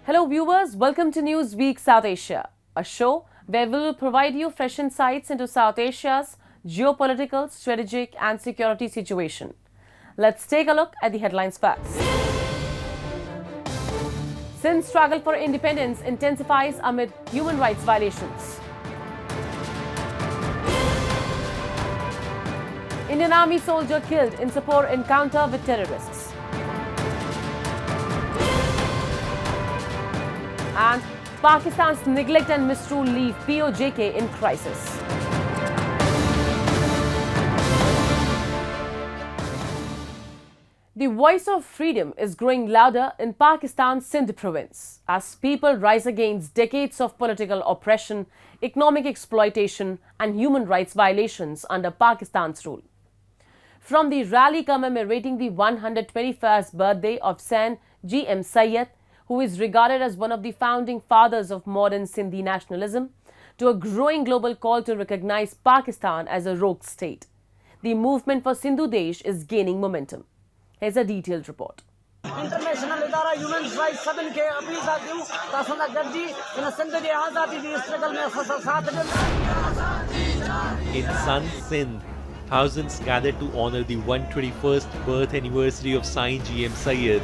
Hello viewers, welcome to Newsweek South Asia, a show where we will provide you fresh insights into South Asia's geopolitical, strategic and security situation. Let's take a look at the headlines first. Sindh's struggle for independence intensifies amid human rights violations. Indian Army soldier killed in Sapor encounter with terrorists. And Pakistan's neglect and misrule leave POJK in crisis. The voice of freedom is growing louder in Pakistan's Sindh province as people rise against decades of political oppression, economic exploitation and human rights violations under Pakistan's rule. From the rally commemorating the 121st birthday of Saint G.M. Sayyid, who is regarded as one of the founding fathers of modern Sindhi nationalism, to a growing global call to recognize Pakistan as a rogue state. The movement for Sindhu Desh is gaining momentum. Here's a detailed report. International इदारा human rights सभिनि खे appeal था कयूं त असांजा गॾिजी हिन सिंध जे आज़ादी जी स्ट्रगल में असां साथ ॾियूं. In Sun Sindh, thousands gathered to honor the 121st birth anniversary of Saint G.M. Sayyid,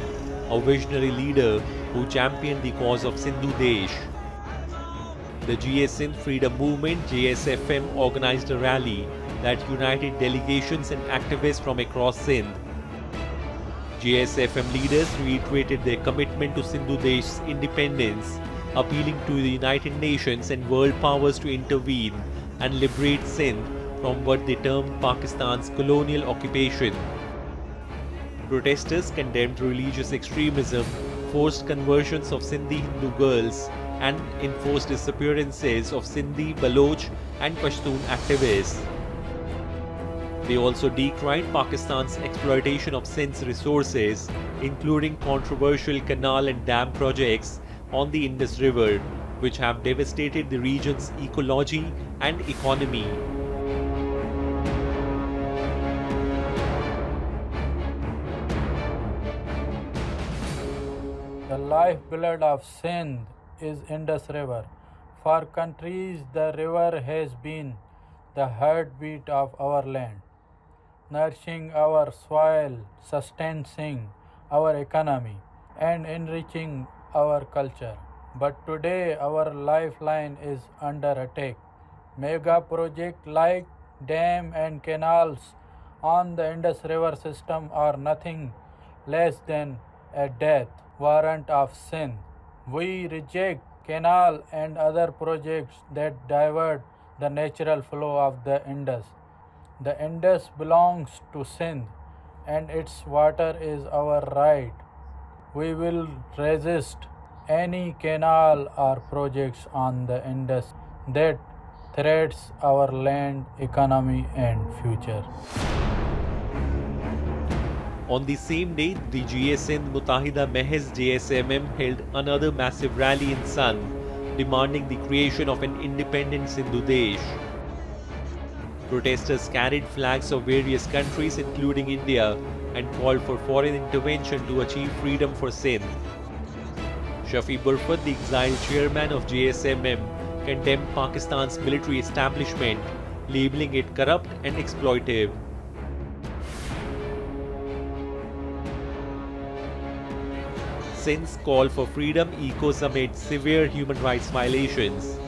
a visionary leader who championed the cause of Sindhu Desh. The GS Sindh Freedom Movement (JSFM) organized a rally that united delegations and activists from across Sindh. JSFM leaders reiterated their commitment to Sindhu Desh's independence, appealing to the United Nations and world powers to intervene and liberate Sindh from what they termed Pakistan's colonial occupation. Protesters condemned religious extremism, forced conversions of Sindhi Hindu girls, and enforced disappearances of Sindhi, Baloch, and Pashtun activists. They also decried Pakistan's exploitation of Sindh's resources, including controversial canal and dam projects on the Indus River, which have devastated the region's ecology and economy. The lifeblood of Sindh is Indus River. For countries, the river has been the heartbeat of our land, nourishing our soil, sustaining our economy, and enriching our culture. But today, our lifeline is under attack. Mega projects like dam and canals on the Indus River system are nothing less than a death warrant of Sindh. We reject canal and other projects that divert the natural flow of the Indus. The Indus belongs to Sindh and its water is our right. We will resist any canal or projects on the Indus that threats our land, economy and future. On the same day, the GS Sindh Mutahida Mehez JSMM held another massive rally in Sun, demanding the creation of an independent Sindhu Desh. Protesters carried flags of various countries including India and called for foreign intervention to achieve freedom for Sindh. Shafi Burfat, the exiled chairman of JSMM, condemned Pakistan's military establishment, labeling it corrupt and exploitive. Sindh's call for freedom echoes amid severe human rights violations.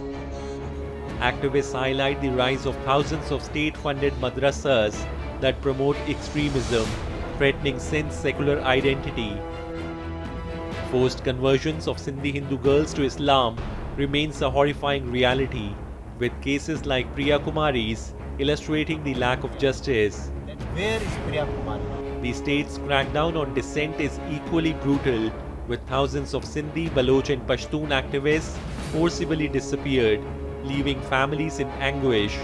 Activists highlight the rise of thousands of state-funded madrasas that promote extremism, threatening Sindh's secular identity. Forced conversions of Sindhi Hindu girls to Islam remains a horrifying reality, with cases like Priya Kumari's illustrating the lack of justice. Where is Priya Kumari? The state's crackdown on dissent is equally brutal, with thousands of Sindhi, Baloch and Pashtun activists forcibly disappeared, leaving families in anguish.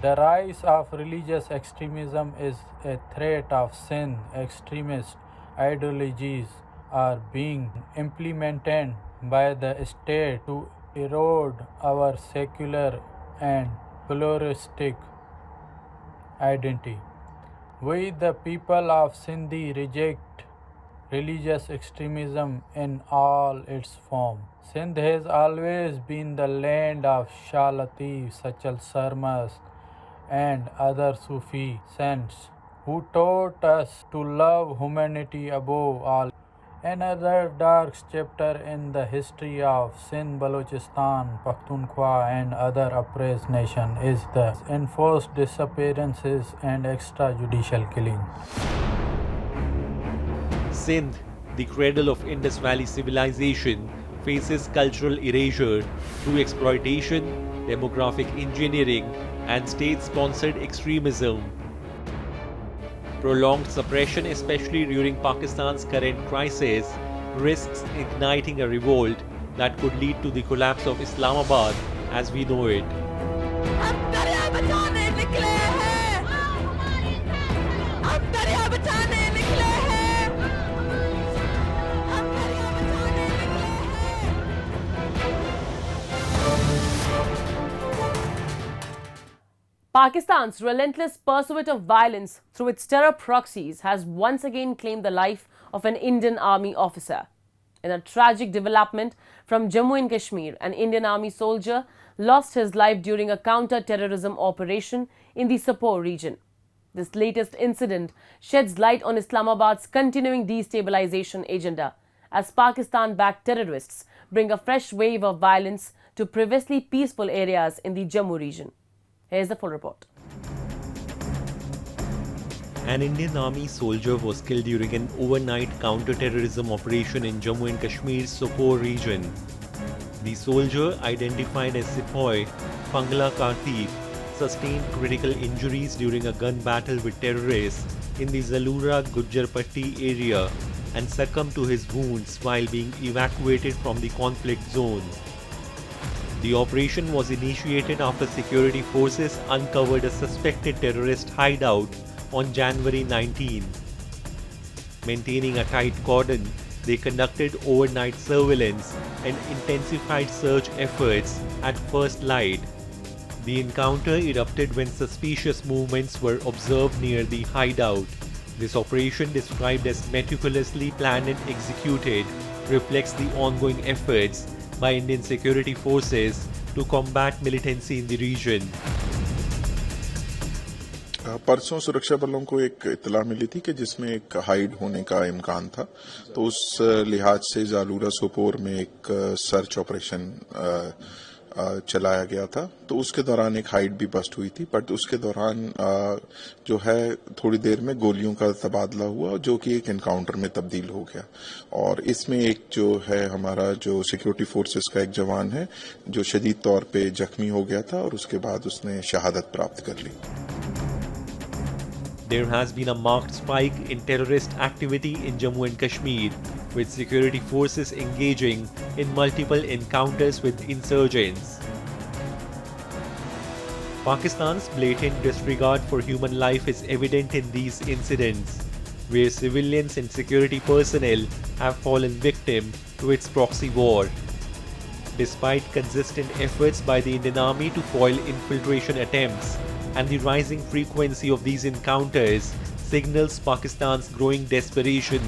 The rise of religious extremism is a threat of Sindh. Extremist ideologies are being implemented by the state to erode our secular and pluralistic identity. We, the people of Sindhi, reject religious extremism in all its forms. Sindh has always been the land of Shah Latif, Sachal Sarmas, and other Sufi saints who taught us to love humanity above all. Another dark chapter in the history of Sindh, Balochistan, Pakhtunkhwa, and other oppressed nations is the enforced disappearances and extrajudicial killings. Sindh, the cradle of Indus Valley civilization, faces cultural erasure through exploitation, demographic engineering, and state sponsored extremism. Prolonged suppression, especially during Pakistan's current crisis, risks igniting a revolt that could lead to the collapse of Islamabad as we know it. हम दरिया बचाने निकले हैं हम दरिया बचाने निकले हैं हम दरिया बचाने निकले हैं Pakistan's relentless pursuit of violence through its terror proxies has once again claimed the life of an Indian Army officer. In a tragic development from Jammu and Kashmir, an Indian Army soldier lost his life during a counter-terrorism operation in the Sopore region. This latest incident sheds light on Islamabad's continuing destabilization agenda as Pakistan-backed terrorists bring a fresh wave of violence to previously peaceful areas in the Jammu region. Here's the full report. An Indian Army soldier was killed during an overnight counter-terrorism operation in Jammu and Kashmir's Sopore region. The soldier, identified as Sepoy Pangla Kartik, sustained critical injuries during a gun battle with terrorists in the Zalura Gujjarpatti area and succumbed to his wounds while being evacuated from the conflict zone. The operation was initiated after security forces uncovered a suspected terrorist hideout on January 19. Maintaining a tight cordon, they conducted overnight surveillance and intensified search efforts at first light. The encounter erupted when suspicious movements were observed near the hideout. This operation, described as meticulously planned and executed, reflects the ongoing efforts by Indian security forces to combat militancy in the region. परसों सुरक्षा बलों को एक इत्तला मिली थी कि जिसमें एक hide होने का इम्कान था, तो उस लिहाज से जालूरा सोपोर में एक सर्च ऑपरेशन चलाया गया था। तो उसके दौरान एक हाइड भी बस्ट हुई थी, बट उसके दौरान जो है थोड़ी देर में गोलियों का तबादला हुआ जो कि एक एनकाउंटर में तब्दील हो गया। और इसमें एक जो है हमारा जो सिक्योरिटी फोर्सेस का एक जवान है जो शदीद तौर पे जख्मी हो गया था और उसके बाद उसने शहादत प्राप्त कर ली। There has been a marked spike in terrorist activity in Jammu and Kashmir, with security forces engaging in multiple encounters with insurgents. Pakistan's blatant disregard for human life is evident in these incidents, where civilians and security personnel have fallen victim to its proxy war. Despite consistent efforts by the Indian Army to foil infiltration attempts, and the rising frequency of these encounters signals Pakistan's growing desperation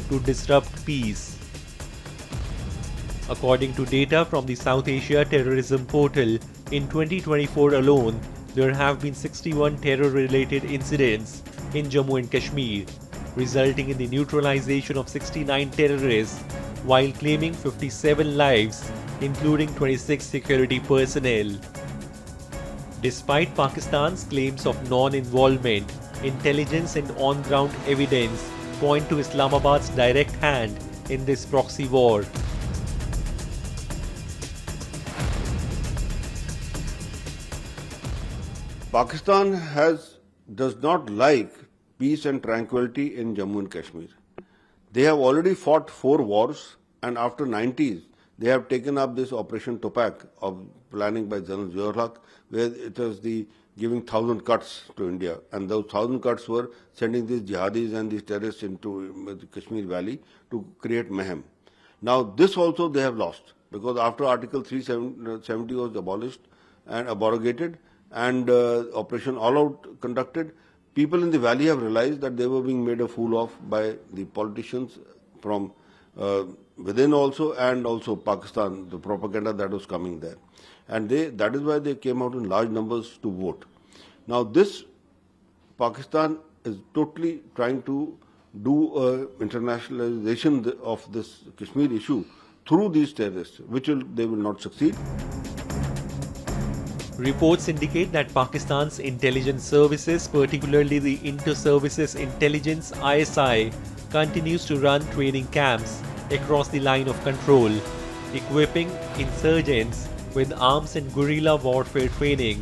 to disrupt peace. According to data from the South Asia Terrorism Portal, in 2024 alone, there have been 61 terror-related incidents in Jammu and Kashmir, resulting in the neutralization of 69 terrorists while claiming 57 lives, including 26 security personnel. Despite Pakistan's claims of non-involvement, intelligence and on-ground evidence point to Islamabad's direct hand in this proxy war. Pakistan does not like peace and tranquility in Jammu and Kashmir. They have already fought 4 wars, and after 90s, they have taken up this Operation Topak of planning by General Zia-ul-Haq, where it was the giving 1,000 cuts to India, and those 1,000 cuts were sending these jihadis and these terrorists into the Kashmir Valley to create mayhem. Now this also they have lost, because after Article 370 was abolished and abrogated, and Operation All Out conducted, people in the valley have realized that they were being made a fool of by the politicians from within also, and also Pakistan, the propaganda that was coming there. And that is why they came out in large numbers to vote. Now this Pakistan is totally trying to do internationalization of this Kashmir issue through these terrorists, which they will not succeed. Reports indicate that Pakistan's intelligence services, particularly the Inter-Services Intelligence ISI, continues to run training camps across the line of control, equipping insurgents with arms and guerrilla warfare training.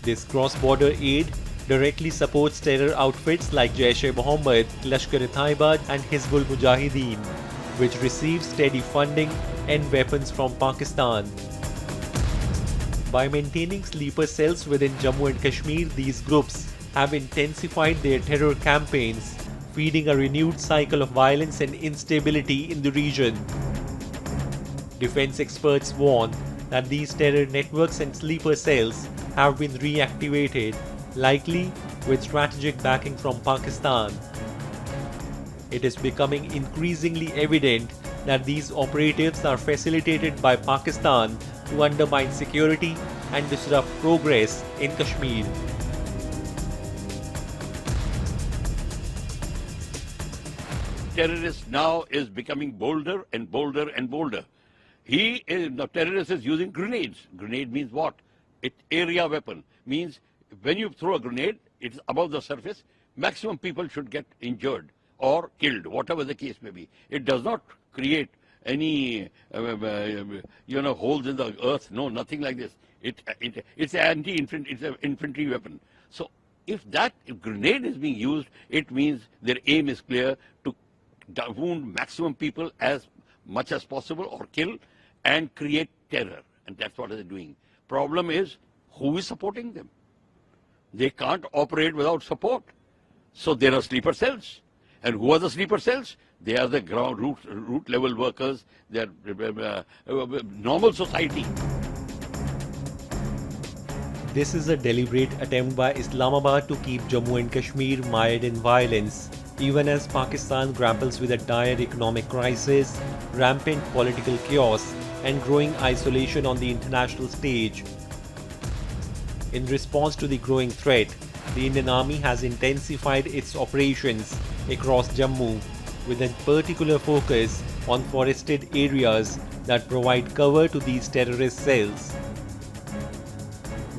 This cross-border aid directly supports terror outfits like Jaish-e-Mohammed, Lashkar-e-Taiba and Hizbul Mujahideen, which receive steady funding and weapons from Pakistan. By maintaining sleeper cells within Jammu and Kashmir, these groups have intensified their terror campaigns, feeding a renewed cycle of violence and instability in the region. Defense experts warn that these terror networks and sleeper cells have been reactivated, likely with strategic backing from Pakistan. It is becoming increasingly evident that these operatives are facilitated by Pakistan to undermine security and disrupt progress in Kashmir. Terrorist now is becoming bolder and bolder and bolder. The terrorist is using grenades. Grenade means what? It's area weapon. Means when you throw a grenade, it's above the surface, maximum people should get injured or killed, whatever the case may be. It does not create any holes in the earth. No, nothing like this. It's anti-infantry. It's an infantry weapon. So if grenade is being used, it means their aim is clear to wound maximum people as much as possible or kill and create terror. And that's what they're doing. Problem is, who is supporting them? They can't operate without support. So there are sleeper cells. And who are the sleeper cells? They are the ground root level workers. They are normal society. This is a deliberate attempt by Islamabad to keep Jammu and Kashmir mired in violence, even as Pakistan grapples with a dire economic crisis, rampant political chaos, and growing isolation on the international stage. In response to the growing threat, the Indian Army has intensified its operations across Jammu, with a particular focus on forested areas that provide cover to these terrorist cells.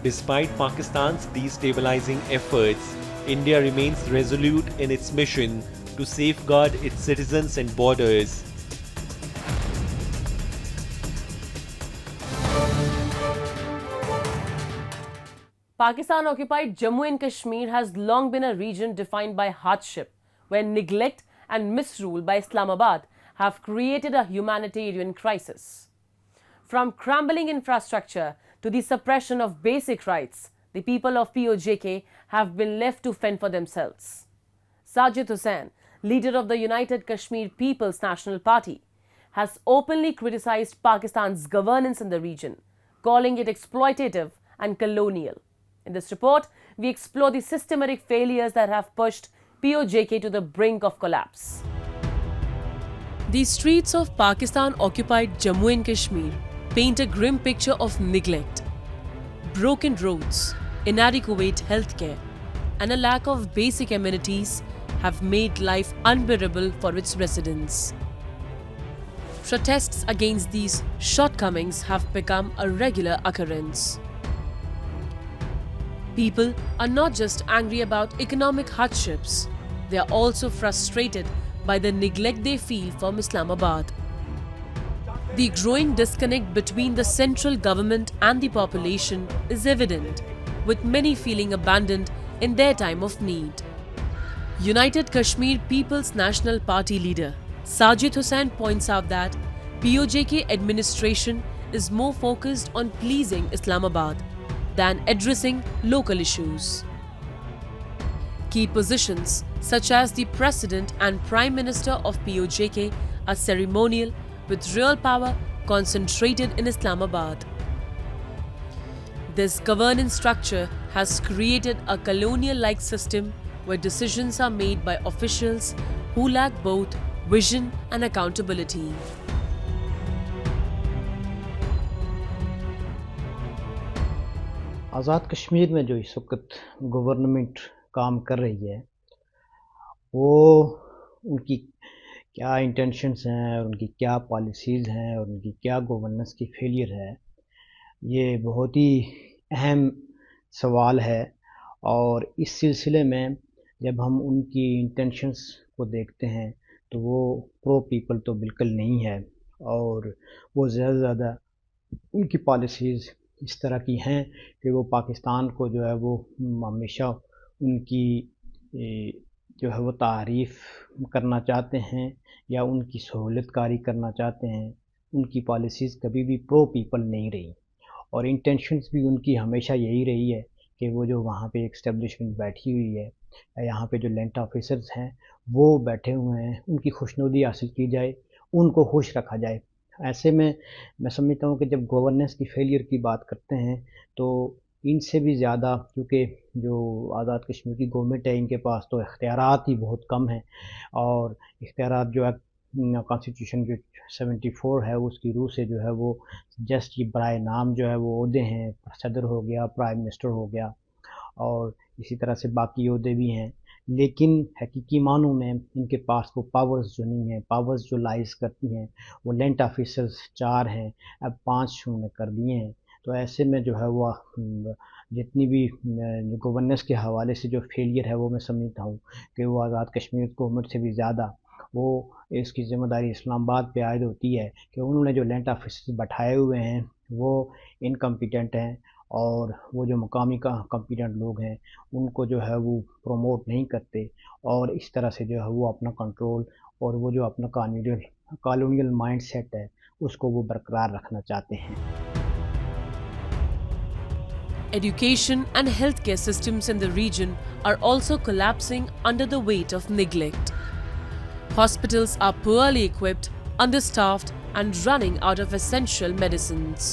Despite Pakistan's destabilizing efforts, India remains resolute in its mission to safeguard its citizens and borders. Pakistan-occupied Jammu and Kashmir has long been a region defined by hardship, where neglect and misrule by Islamabad have created a humanitarian crisis. From crumbling infrastructure to the suppression of basic rights, the people of POJK have been left to fend for themselves. Sajid Hussain, leader of the United Kashmir People's National Party, has openly criticized Pakistan's governance in the region, calling it exploitative and colonial. In this report, we explore the systematic failures that have pushed POJK to the brink of collapse. The streets of Pakistan-occupied Jammu and Kashmir paint a grim picture of neglect. Broken roads, inadequate healthcare, and a lack of basic amenities have made life unbearable for its residents. Protests against these shortcomings have become a regular occurrence. People are not just angry about economic hardships, they are also frustrated by the neglect they feel from Islamabad. The growing disconnect between the central government and the population is evident, with many feeling abandoned in their time of need. United Kashmir People's National Party leader Sajid Hussain points out that POJK administration is more focused on pleasing Islamabad than addressing local issues. Key positions such as the President and Prime Minister of POJK are ceremonial, with real power concentrated in Islamabad. This governance structure has created a colonial-like system where decisions are made by officials who lack both vision and accountability. Azad Kashmir میں جو اس وقت government کام کر رہی ہے وہ ان کی کیا intentions ہیں اور ان کی کیا پالیسیز ہیں اور ان کی کیا گورننس کی فیلئر ہے، یہ بہت ہی اہم سوال ہے. اور اس سلسلے میں جب ہم ان کی انٹینشنز کو دیکھتے ہیں تو وہ پرو پیپل تو بالکل نہیں ہے، اور وہ زیادہ سے زیادہ ان کی پالیسیز اس طرح کی ہیں کہ وہ پاکستان کو جو ہے وہ ہمیشہ ان کی جو ہے وہ تعریف کرنا چاہتے ہیں یا ان کی سہولت کاری کرنا چاہتے ہیں. ان کی پالیسیز کبھی بھی پرو پیپل نہیں رہی، اور انٹینشنز بھی ان کی ہمیشہ یہی رہی ہے کہ وہ جو وہاں پہ ایک اسٹیبلشمنٹ بیٹھی ہوئی ہے، یہاں پہ جو لینڈ آفیسرز ہیں وہ بیٹھے ہوئے ہیں، ان کی خوشنودی حاصل کی جائے، ان کو خوش رکھا جائے. ایسے میں سمجھتا ہوں کہ جب گورننس کی فیلئر کی بات کرتے ہیں تو ان سے بھی زیادہ، کیونکہ جو آزاد کشمیر کی گورنمنٹ ہے ان کے پاس تو اختیارات ہی بہت کم ہیں، اور اختیارات جو ہے کانسٹیٹیوشن جو 74 ہے اس کی روح سے جو ہے وہ جسٹ یہ برائے نام جو ہے وہ عہدے ہیں، صدر ہو گیا، پرائم منسٹر ہو گیا، اور اسی طرح سے باقی عہدے بھی ہیں. لیکن حقیقی معنوں میں ان کے پاس وہ پاورز جو نہیں ہیں، پاورز جو لائز کرتی ہیں وہ لینڈ آفیسرز 4 ہیں، اب 5 انہوں نے کر دیے ہیں. تو ایسے میں جو ہے وہ جتنی بھی گورننس کے حوالے سے جو فیلئر ہے وہ میں سمجھتا ہوں کہ وہ آزاد کشمیر گورنمنٹ سے بھی زیادہ وہ اس کی ذمہ داری اسلام آباد پہ عائد ہوتی ہے کہ انہوں نے جو لینڈ آفیسرز بٹھائے ہوئے ہیں وہ انکمپیٹنٹ ہیں، اور وہ جو مقامی کمپیٹنٹ لوگ ہیں ان کو جو ہے وہ پروموٹ نہیں کرتے، اور اس طرح سے جو ہے وہ اپنا کنٹرول اور وہ جو اپنا کالونیل مائنڈ سیٹ ہے اس کو وہ برقرار رکھنا چاہتے ہیں. Education and healthcare systems in the region are also collapsing under the weight of neglect. Hospitals are poorly equipped, understaffed, and running out of essential medicines.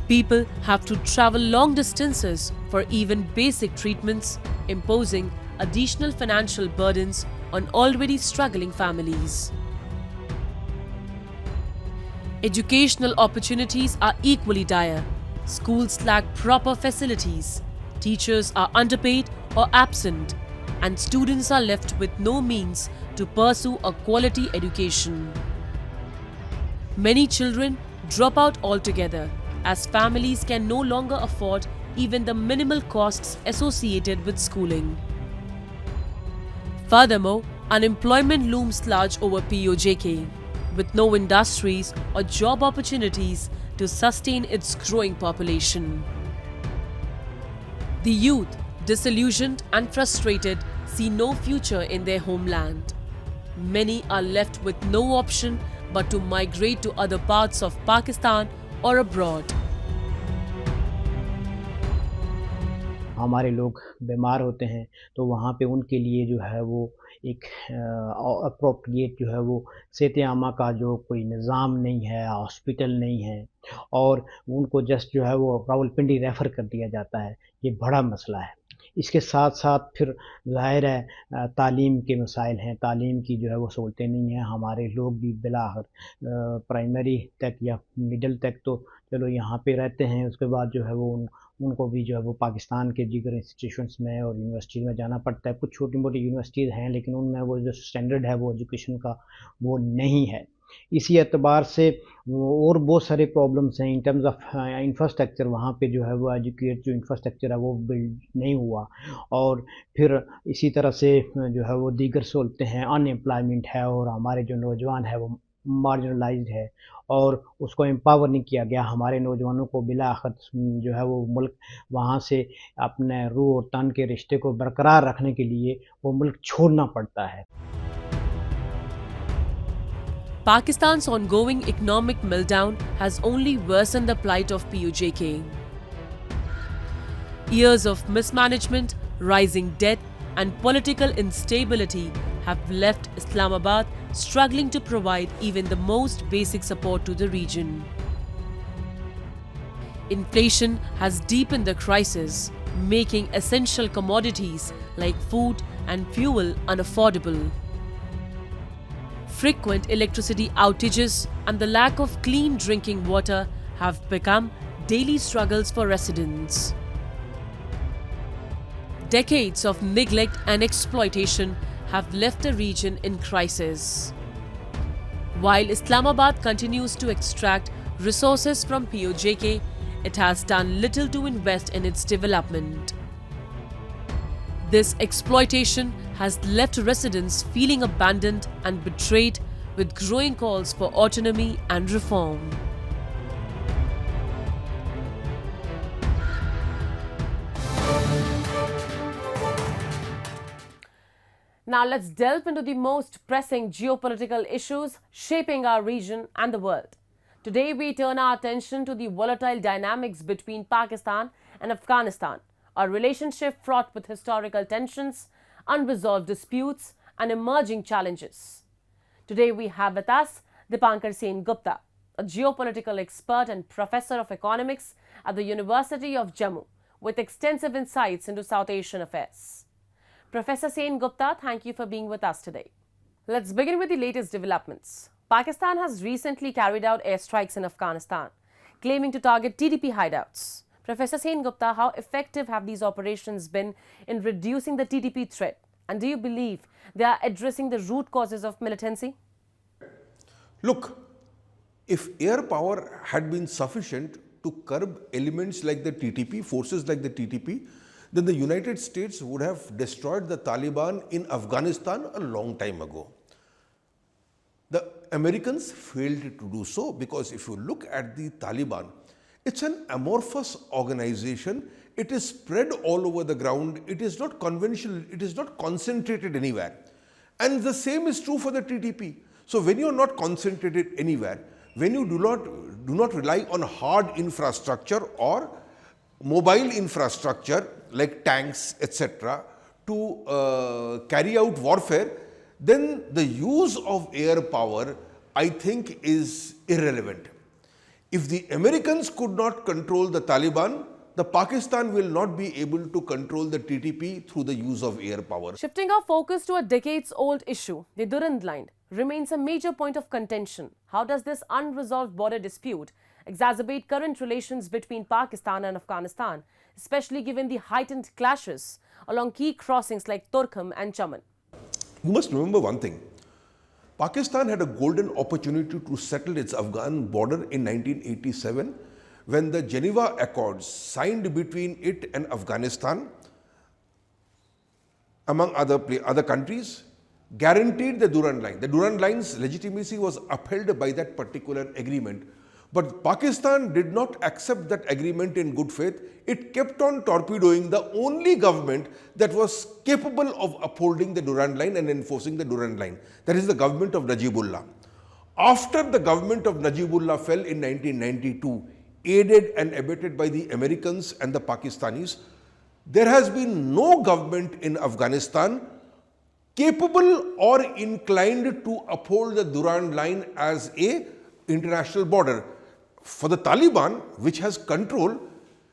People have to travel long distances for even basic treatments, imposing additional financial burdens on already struggling families. Educational opportunities are equally dire. Schools lack proper facilities, teachers are underpaid or absent, and students are left with no means to pursue a quality education. Many children drop out altogether, as families can no longer afford even the minimal costs associated with schooling. Furthermore, unemployment looms large over POJK, with no industries or job opportunities to sustain its growing population. The youth, disillusioned and frustrated, see no future in their homeland. Many are left with no option but to migrate to other parts of Pakistan or abroad. ہمارے لوگ بیمار ہوتے ہیں تو وہاں پہ ان کے لیے جو ہے وہ ایک اپروپریٹ جو ہے وہ صحت عامہ کا جو کوئی نظام نہیں ہے، ہاسپٹل نہیں ہے، اور ان کو جسٹ جو ہے وہ راولپنڈی ریفر کر دیا جاتا ہے. یہ بڑا مسئلہ ہے. اس کے ساتھ ساتھ پھر ظاہر ہے تعلیم کے مسائل ہیں، تعلیم کی جو ہے وہ سہولتیں نہیں ہیں. ہمارے لوگ بھی بالآخر پرائمری تک یا مڈل تک تو چلو یہاں پہ رہتے ہیں، اس کے بعد جو ہے وہ ان کو بھی جو ہے وہ پاکستان کے دیگر انسٹیٹیوشنس میں اور یونیورسٹیز میں جانا پڑتا ہے. کچھ چھوٹی موٹی یونیورسٹیز ہیں لیکن ان میں وہ جو سٹینڈرڈ ہے وہ ایجوکیشن کا وہ نہیں ہے. اسی اعتبار سے اور بہت سارے پرابلمس ہیں ان ٹرمز آف انفراسٹرکچر. وہاں پہ جو ہے وہ ایجوکیٹ جو انفراسٹرکچر ہے وہ بلڈ نہیں ہوا، اور پھر اسی طرح سے جو ہے وہ دیگر سہولتیں ہیں، ان امپلائمنٹ ہے، اور ہمارے جو نوجوان ہے وہ مارجنلائزڈ ہے اور اس کو امپاور نہیں کیا گیا. ہمارے نوجوانوں کو بالآخر جو ہے وہ ملک وہاں سے اپنے روح اور تن کے رشتے کو برقرار رکھنے کے لیے وہ ملک چھوڑنا پڑتا ہے. Pakistan's ongoing economic meltdown has only worsened the plight of POJK. Years of mismanagement, rising debt, and political instability have left Islamabad struggling to provide even the most basic support to the region. Inflation has deepened the crisis, making essential commodities like food and fuel unaffordable. Frequent electricity outages and the lack of clean drinking water have become daily struggles for residents. Decades of neglect and exploitation have left the region in crisis. While Islamabad continues to extract resources from POJK, it has done little to invest in its development. This exploitation has left residents feeling abandoned and betrayed, with growing calls for autonomy and reform. Now let's delve into the most pressing geopolitical issues shaping our region and the world. Today we turn our attention to the volatile dynamics between Pakistan and Afghanistan, a relationship fraught with historical tensions, unresolved disputes and emerging challenges. Today we have with us Dipankar Sen Gupta, a geopolitical expert and professor of economics at the University of Jammu, with extensive insights into South Asian affairs. Professor Sen Gupta, thank you for being with us today. Let's begin with the latest developments. Pakistan has recently carried out airstrikes in Afghanistan, claiming to target TTP hideouts. Professor Sen Gupta, how effective have these operations been in reducing the TTP threat? And do you believe they are addressing the root causes of militancy? Look, if air power had been sufficient to curb elements like the TTP, forces like the TTP, then the United States would have destroyed the Taliban in Afghanistan a long time ago. The Americans failed to do so because if you look at the Taliban, it's an amorphous organization. It is spread all over the ground. It is not conventional. It is not concentrated anywhere. And the same is true for the TTP. So when you are not concentrated anywhere, when you do not rely on hard infrastructure or mobile infrastructure like tanks, etc., to carry out warfare, then the use of air power, I think, is irrelevant. If the Americans could not control the Taliban, the Pakistan will not be able to control the TTP through the use of air power. Shifting our focus to a decades-old issue, the Durand Line remains a major point of contention. How does this unresolved border dispute exacerbate current relations between Pakistan and Afghanistan, especially given the heightened clashes along key crossings like Turkham and Chaman? You must remember one thing. Pakistan had a golden opportunity to settle its Afghan border in 1987 when the Geneva Accords signed between it and Afghanistan, among other countries, guaranteed the Durand Line. The Durand Line's legitimacy was upheld by that particular agreement. But Pakistan did not accept that agreement in good faith. It kept on torpedoing the only government that was capable of upholding the Durand Line and enforcing the Durand Line. That is the government of Najibullah. After the government of Najibullah fell in 1992, aided and abetted by the Americans and the Pakistanis, there has been no government in Afghanistan capable or inclined to uphold the Durand Line as a international border. For the Taliban, which has control,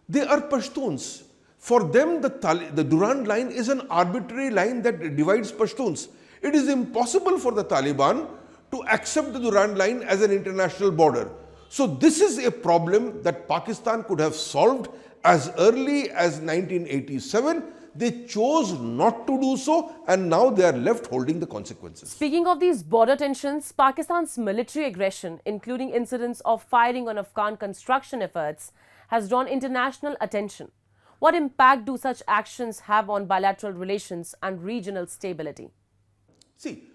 they are Pashtuns. For them, the Durand Line is an arbitrary line that divides Pashtuns. It is impossible for the Taliban to accept the Durand Line as an international border. So this is a problem that Pakistan could have solved as early as 1987. They chose not to do so, and now they are left holding the consequences. Speaking of these border tensions, Pakistan's military aggression, including incidents of firing on Afghan construction efforts, has drawn international attention. What impact do such actions have on bilateral relations and regional stability? See,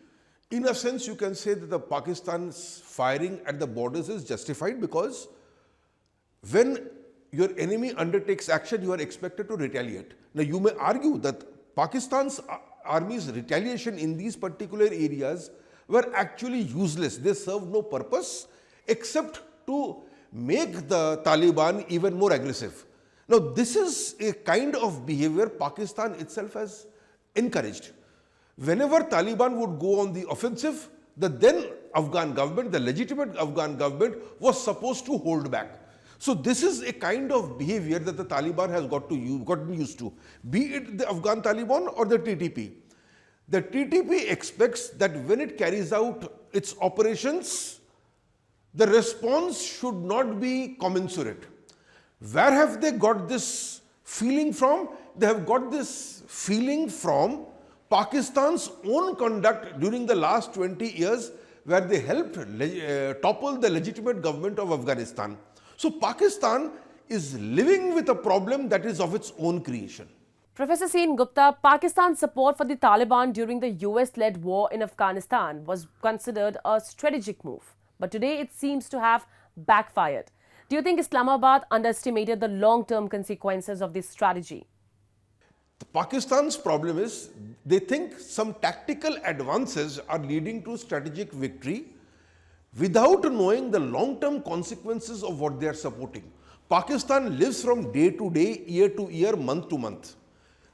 in a sense, you can say that the Pakistan's firing at the borders is justified because when your enemy undertakes action, you are expected to retaliate. Now, you may argue that Pakistan's army's retaliation in these particular areas were actually useless. They served no purpose except to make the Taliban even more aggressive. Now, this is a kind of behavior Pakistan itself has encouraged. Whenever Taliban would go on the offensive, the then Afghan government, the legitimate Afghan government, was supposed to hold back. So this is a kind of behavior that the Taliban has gotten used to, be it the Afghan Taliban or the TTP. The TTP expects that when it carries out its operations, the response should not be commensurate. Where have they got this feeling from? They have got this feeling from Pakistan's own conduct during the last 20 years, where they helped topple the legitimate government of Afghanistan. So Pakistan is living with a problem that is of its own creation. Professor Seen Gupta, Pakistan's support for the Taliban during the US-led war in Afghanistan was considered a strategic move. But today it seems to have backfired. Do you think Islamabad underestimated the long-term consequences of this strategy? Pakistan's problem is they think some tactical advances are leading to strategic victory without knowing the long-term consequences of what they are supporting. Pakistan lives from day to day, year to year, month to month.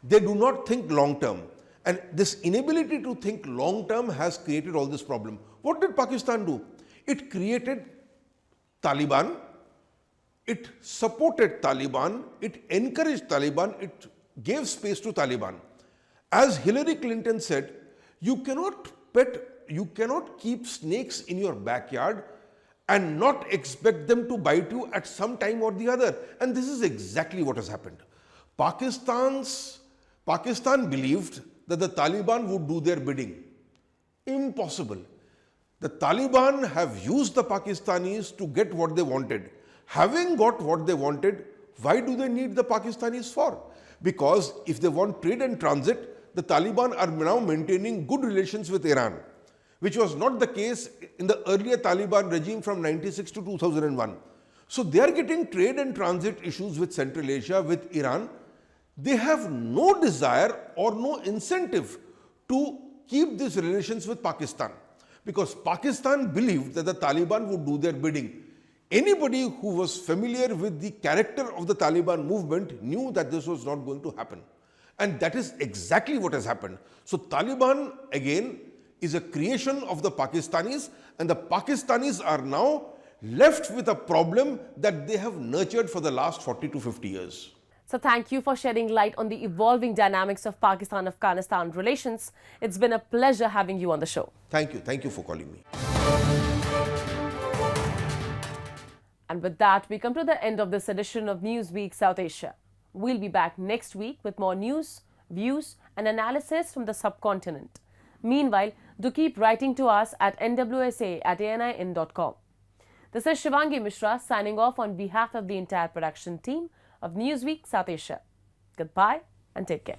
They do not think long-term. And this inability to think long-term has created all this problem. What did Pakistan do? It created Taliban, it supported Taliban, it encouraged Taliban, it gave space to Taliban. As Hillary Clinton said, you cannot keep snakes in your backyard and not expect them to bite you at some time or the other. And this is exactly what has happened. Pakistan believed that the Taliban would do their bidding. Impossible. The Taliban have used the Pakistanis to get what they wanted. Having got what they wanted, why do they need the Pakistanis for? Because if they want trade and transit, the Taliban are now maintaining good relations with Iran, which was not the case in the earlier Taliban regime from 1996 to 2001. So they are getting trade and transit issues with Central Asia, with Iran. They have no desire or no incentive to keep these relations with Pakistan, because Pakistan believed that the Taliban would do their bidding. Anybody who was familiar with the character of the Taliban movement knew that this was not going to happen. And that is exactly what has happened. So Taliban, again, is a creation of the Pakistanis, and the Pakistanis are now left with a problem that they have nurtured for the last 40 to 50 years. So thank you for shedding light on the evolving dynamics of Pakistan-Afghanistan relations. It's been a pleasure having you on the show. Thank you. Thank you for calling me. And with that, we come to the end of this edition of Newsweek South Asia. We'll be back next week with more news, views and analysis from the subcontinent. Meanwhile, do keep writing to us at nwsa@anin.com. This is Shivangi Mishra signing off on behalf of the entire production team of Newsweek South Asia. Goodbye and take care.